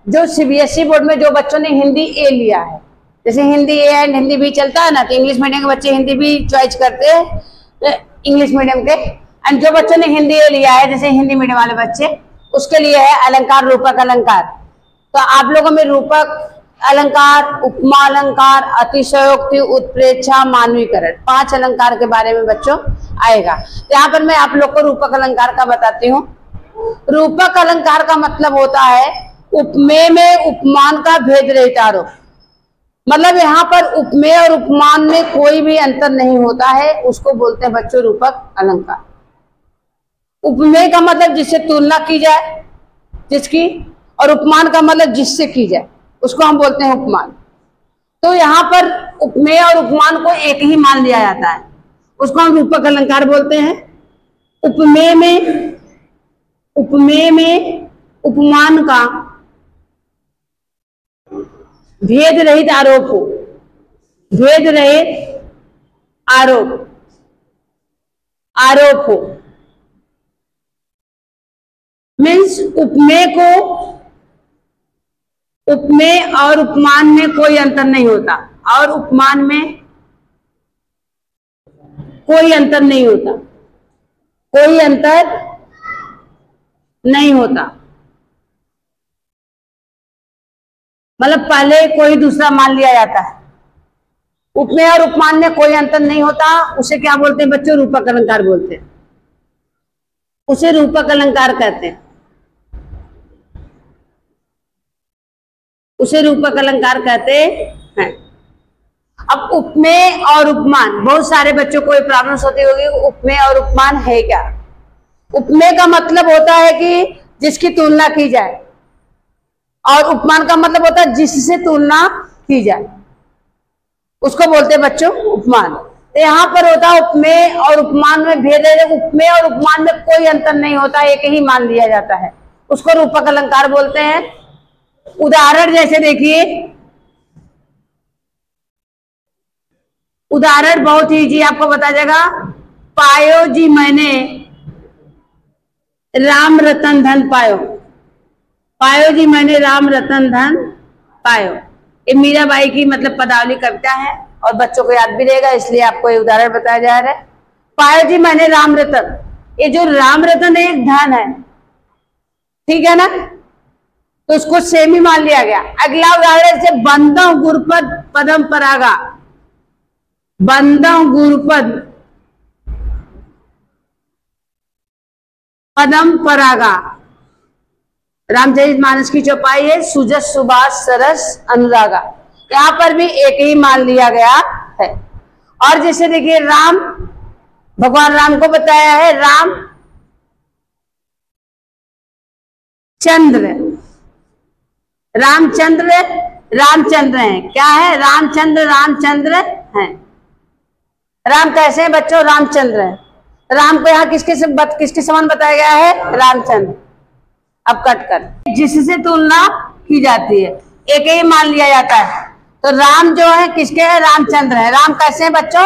जो CBSE board में जो बच्चों ने हिंदी ए लिया है, जैसे Hindi A and Hindi B चलता है ना, तो इंग्लिश मीडियम के बच्चे हिंदी बी चॉइस करते हैं इंग्लिश मीडियम के, एंड जो बच्चों ने हिंदी ए लिया है जैसे हिंदी मीडियम वाले बच्चे, उसके लिए है अलंकार, रूपक, अलंकार। तो आप लोगों में रूपक अलंकार, उपमा अलंकार, अतिशयोक्ति, उत्प्रेक्षा, मानवीकरण, 5 अलंकार के बारे में बच्चों आएगा। तो यहाँ पर मैं आप लोग को रूपक अलंकार का बताती हूँ। रूपक अलंकार का मतलब होता है उपमेय में उपमान का भेद रहित आरोप। मतलब यहाँ पर उपमेय और उपमान में कोई भी अंतर नहीं होता है, उसको बोलते हैं बच्चों रूपक अलंकार। उपमेय का मतलब जिससे तुलना की जाए जिसकी, और उपमान का मतलब जिससे की जाए, उसको हम बोलते हैं उपमान। तो यहाँ पर उपमेय और उपमान को एक ही मान लिया जाता है, उसको हम रूपक अलंकार बोलते हैं। उपमेय में उपमान का भेद रहित आरोप हो, भेद रहित आरोप हो, मीन्स उपमेय और उपमान में कोई अंतर नहीं होता, और उपमान में कोई अंतर नहीं होता, कोई अंतर नहीं होता। मतलब पहले कोई दूसरा मान लिया जाता है। उपमेय और उपमान में कोई अंतर नहीं होता, उसे क्या बोलते हैं बच्चों? रूपक अलंकार बोलते हैं, उसे रूपक अलंकार कहते हैं, उसे रूपक अलंकार कहते हैं। अब उपमेय और उपमान, बहुत सारे बच्चों को प्रॉब्लम्स होती होगी, उपमेय और उपमान है क्या? उपमेय का मतलब होता है कि जिसकी तुलना की जाए, और उपमान का मतलब होता है जिससे तुलना की जाए, उसको बोलते हैं बच्चों उपमान। तो यहाँ पर होता है उपमेय और उपमान में भेद है। उपमेय और उपमान में कोई अंतर नहीं होता, एक ही मान लिया जाता है, उसको रूपक अलंकार बोलते हैं। उदाहरण जैसे देखिए, उदाहरण बहुत ही इजी आपको बता जाएगा। पायो जी मैंने राम रतन धन पायो, पायो जी मैंने राम रतन धन पायो, ये मीराबाई की मतलब पदावली कविता है, और बच्चों को याद भी रहेगा, इसलिए आपको ये उदाहरण बताया जा रहा है। पायो जी मैंने राम रतन, ये जो राम रतन है एक धन है, ठीक है ना, तो उसको सेम ही मान लिया गया। अगला उदाहरण से बंदो गुरुपद पदम परागा, बंदो गुरुपद पदम परागा, रामचरितमानस की चौपाई है, सुजस सुभाष सरस अनुरागा, यहाँ पर भी एक ही मान लिया गया है। और जैसे देखिए राम, भगवान राम को बताया है राम चंद्र, रामचंद्र, रामचंद्र है, क्या है? रामचंद्र, रामचंद्र है। राम कैसे हैं बच्चों? रामचंद्र है। राम को यहाँ किसके समान बताया गया है? रामचंद्र। अब कट कर, जिससे तुलना की जाती है, एक ही मान लिया जाता है। तो राम जो है किसके है? रामचंद्र है। राम कैसे हैं बच्चों?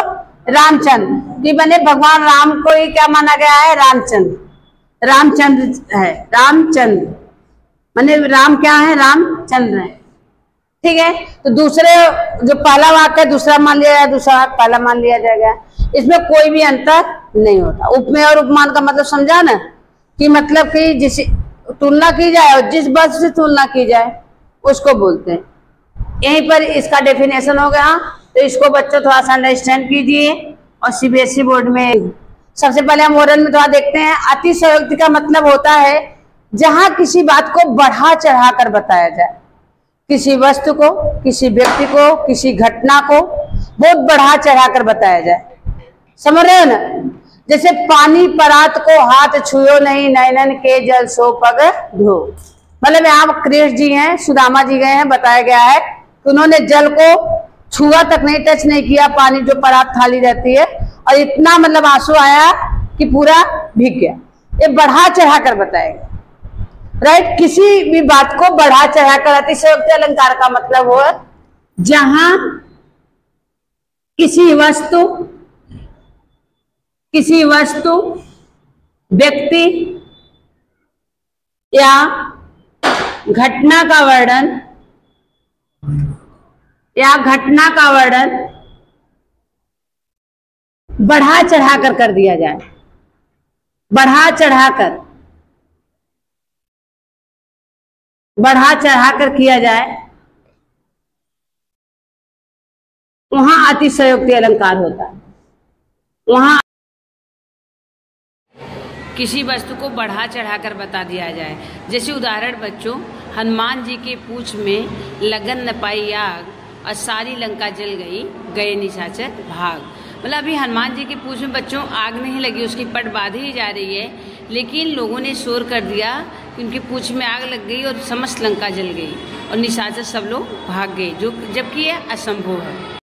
रामचंद्र, कि बने भगवान राम को ही क्या माना गया है? रामचंद्र, रामचंद्र है, रामचंद्र माने राम क्या है? रामचंद्र है, ठीक है। तो दूसरे जो पहला वाक्य है दूसरा मान लिया जाए, दूसरा वाक्य पहला मान लिया जाएगा, इसमें कोई भी अंतर नहीं होता। उपमेय और उपमान का मतलब समझा ना, कि मतलब कि जिस तुलना की जाए और जिस बात से तुलना की जाए उसको बोलते हैं। यहीं पर इसका डेफिनेशन हो गया। तो इसको बच्चों थोड़ा सा अंडरस्टैंड कीजिए। और सीबीएसई बोर्ड में सबसे पहले हम ओरल में थोड़ा देखते हैं। अतिशयोक्ति का मतलब होता है जहां किसी बात को बढ़ा चढ़ा कर बताया जाए, किसी वस्तु को, किसी व्यक्ति को, किसी घटना को बहुत बढ़ा चढ़ा कर बताया जाए, समझ रहे हो ना? जैसे पानी परात को हाथ छुयो नहीं, नैनन के जल सो पग धो। मतलब यहाँ कृष्ण जी हैं, सुदामा जी गए हैं, बताया गया है कि उन्होंने जल को छुआ तक नहीं, टच नहीं किया, पानी जो परात थाली रहती है, और इतना मतलब आंसू आया कि पूरा भीग गया। ये बढ़ा चढ़ा कर बताएगा, राइट? किसी भी बात को बढ़ा चढ़ा कर। अतिशयोक्ति अलंकार का मतलब हो जहां किसी वस्तु, व्यक्ति या घटना का वर्णन या घटना का वर्णन बढ़ा चढ़ाकर कर दिया जाए, बढ़ा चढ़ाकर किया जाए, वहां अतिशयोक्ति अलंकार होता है। वहां किसी वस्तु को बढ़ा चढ़ाकर बता दिया जाए। जैसे उदाहरण बच्चों, हनुमान जी के पूंछ में लगन न पाई आग और सारी लंका जल गई, गए निशाचर भाग। मतलब अभी हनुमान जी के पूंछ में बच्चों आग नहीं लगी, उसकी पट बांधी ही जा रही है, लेकिन लोगों ने शोर कर दिया कि उनके पूंछ में आग लग गई और समस्त लंका जल गई और निशाचर सब लोग भाग गए, जो जबकि यह असंभव है।